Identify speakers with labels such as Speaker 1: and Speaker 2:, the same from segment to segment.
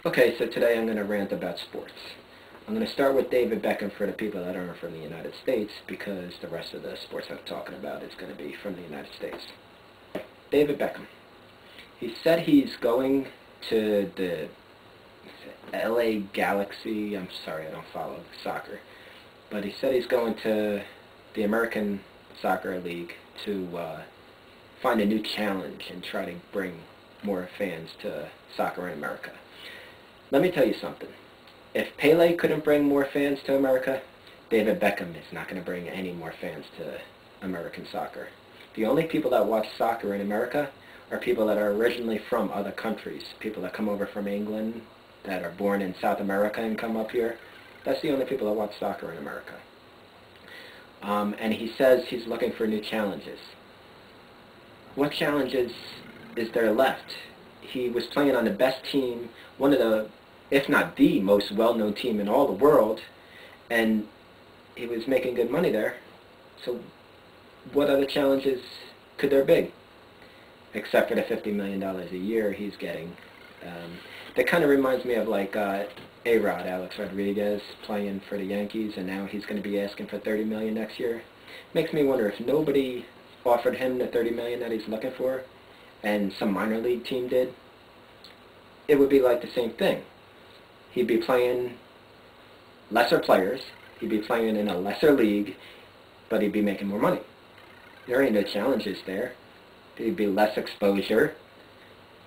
Speaker 1: Okay, so today I'm going to rant about sports. I'm going to start with David Beckham for the people that aren't from the United States, because the rest of the sports I'm talking about is going to be from the United States. David Beckham. He said he's going to the LA Galaxy. I'm sorry, I don't follow soccer. But he said he's going to the American Soccer League to find a new challenge and try to bring more fans to soccer in America. Let me tell you something. If Pele couldn't bring more fans to America, David Beckham is not going to bring any more fans to American soccer. The only people that watch soccer in America are people that are originally from other countries, people that come over from England, that are born in South America and come up here. That's the only people that watch soccer in America. And he says he's looking for new challenges. What challenges is there left? He was playing on the best team, one of the, if not the most well-known team in all the world, and he was making good money there. So what other challenges could there be? Except for the $50 million a year he's getting. That kind of reminds me of like A-Rod, Alex Rodriguez, playing for the Yankees, and now he's going to be asking for $30 million next year. Makes me wonder if nobody offered him the $30 million that he's looking for, and some minor league team did, it would be like the same thing. He'd be playing lesser players, he'd be playing in a lesser league, but he'd be making more money. There ain't no challenges there. There'd be less exposure.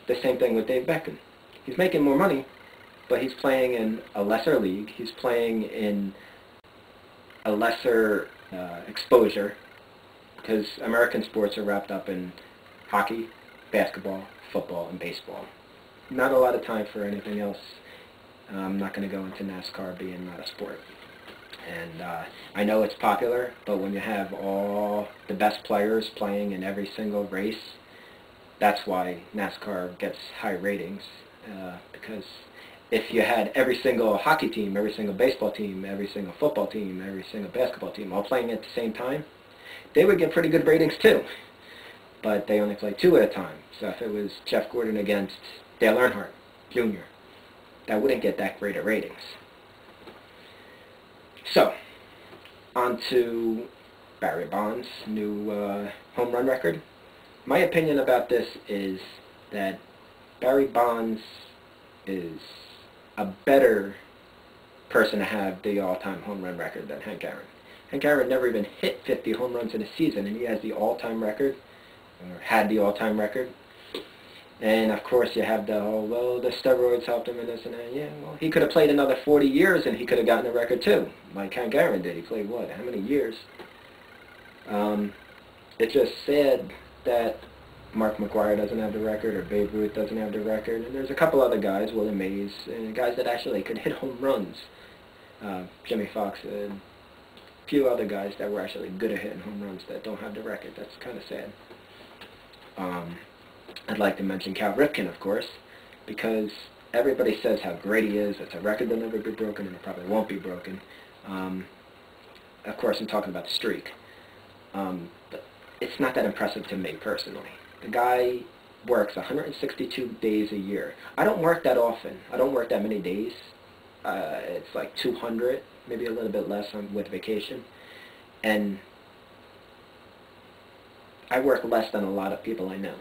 Speaker 1: The same thing with Dave Beckham. He's making more money, but he's playing in a lesser league. He's playing in a lesser exposure, because American sports are wrapped up in hockey, basketball, football, and baseball. Not a lot of time for anything else. I'm not going to go into NASCAR being not a sport. And I know it's popular, but when you have all the best players playing in every single race, that's why NASCAR gets high ratings. Because if you had every single hockey team, every single baseball team, every single football team, every single basketball team all playing at the same time, they would get pretty good ratings too. But they only play two at a time. So if it was Jeff Gordon against Dale Earnhardt Jr., that wouldn't get that great of ratings. So, on to Barry Bonds' new home run record. My opinion about this is that Barry Bonds is a better person to have the all-time home run record than Hank Aaron. Hank Aaron never even hit 50 home runs in a season, and he has the all-time record, or had the all-time record. And of course you have the whole, well, the steroids helped him and this and that. Yeah, well, he could have played another 40 years and he could have gotten a record too, like Hank Aaron did. He played what, how many years? It's just sad that Mark McGwire doesn't have the record, or Babe Ruth doesn't have the record. And there's a couple other guys, Willie Mays, and guys that actually could hit home runs. Jimmy Fox, a few other guys that were actually good at hitting home runs that don't have the record. That's kind of sad. I'd like to mention Cal Ripken, of course, because everybody says how great he is. It's a record that'll never be broken, and it probably won't be broken. Of course, I'm talking about the streak. But it's not that impressive to me, personally. The guy works 162 days a year. I don't work that often. I don't work that many days. It's like 200, maybe a little bit less with vacation. And I work less than a lot of people I know.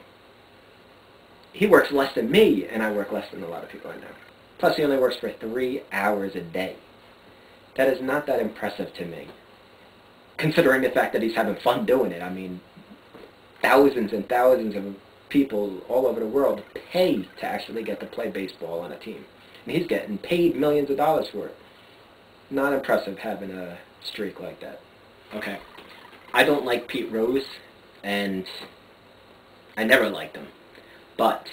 Speaker 1: He works less than me, and I work less than a lot of people I know. Plus, he only works for 3 hours a day. That is not that impressive to me, considering the fact that he's having fun doing it. I mean, thousands and thousands of people all over the world pay to actually get to play baseball on a team. And he's getting paid millions of dollars for it. Not impressive having a streak like that. Okay. I don't like Pete Rose, and I never liked him. But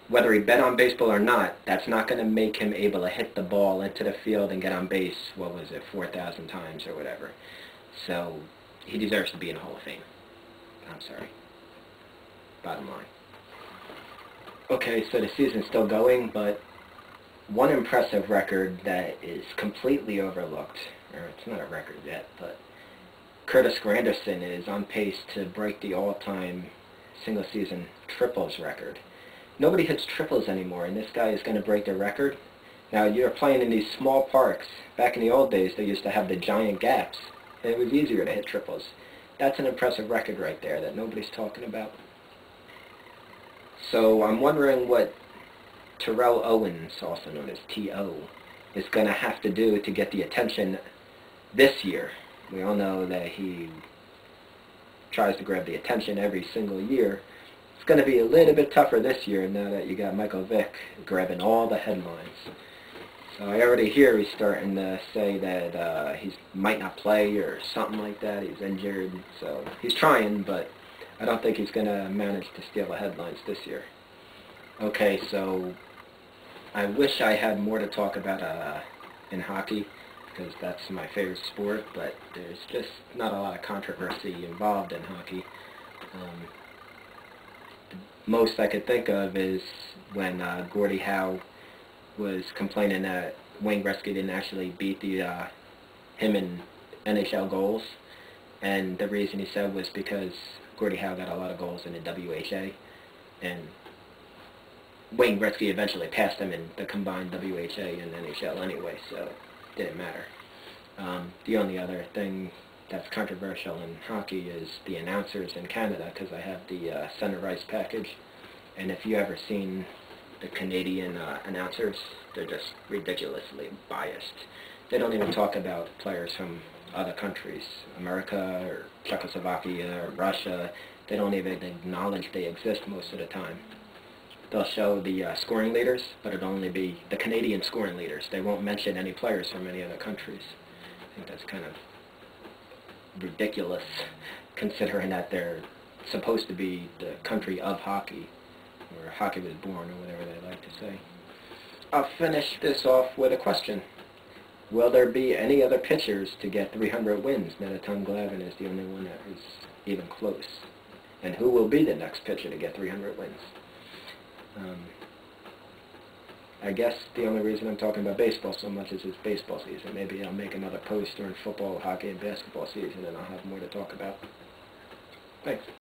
Speaker 1: whether he bet on baseball or not, that's not going to make him able to hit the ball into the field and get on base, what was it, 4,000 times or whatever. So he deserves to be in the Hall of Fame. I'm sorry. Bottom line. Okay, so the season's still going, but one impressive record that is completely overlooked, or it's not a record yet, but Curtis Granderson is on pace to break the all-time single-season triples record. nobody hits triples anymore, and this guy is going to break the record. Now, you're playing in these small parks. Back in the old days, they used to have the giant gaps, and it was easier to hit triples. That's an impressive record right there that nobody's talking about. So I'm wondering what Terrell Owens, also known as T.O., is going to have to do to get the attention this year. We all know that he tries to grab the attention every single year. It's going to be a little bit tougher this year now that you got Michael Vick grabbing all the headlines. So I already hear he's starting to say that he might not play or something like that. He's injured. So he's trying, but I don't think he's going to manage to steal the headlines this year. Okay, so I wish I had more to talk about in hockey, because that's my favorite sport, but there's just not a lot of controversy involved in hockey. The most I could think of is when Gordie Howe was complaining that Wayne Gretzky didn't actually beat him in NHL goals, and the reason he said was because Gordie Howe got a lot of goals in the WHA, and Wayne Gretzky eventually passed him in the combined WHA and NHL anyway, so it didn't matter. The only other thing that's controversial in hockey is the announcers in Canada, because I have the center ice package, and if you ever seen the Canadian announcers, they're just ridiculously biased. They don't even talk about players from other countries, America or Czechoslovakia or Russia. They don't even acknowledge they exist most of the time. They'll show the scoring leaders, but it'll only be the Canadian scoring leaders. They won't mention any players from any other countries. I think that's kind of ridiculous, considering that they're supposed to be the country of hockey, where hockey was born, or whatever they like to say. I'll finish this off with a question. Will there be any other pitchers to get 300 wins now that Tom Glavine is the only one that is even close? And who will be the next pitcher to get 300 wins? I guess the only reason I'm talking about baseball so much is it's baseball season. Maybe I'll make another post during football, hockey, and basketball season, and I'll have more to talk about. Thanks.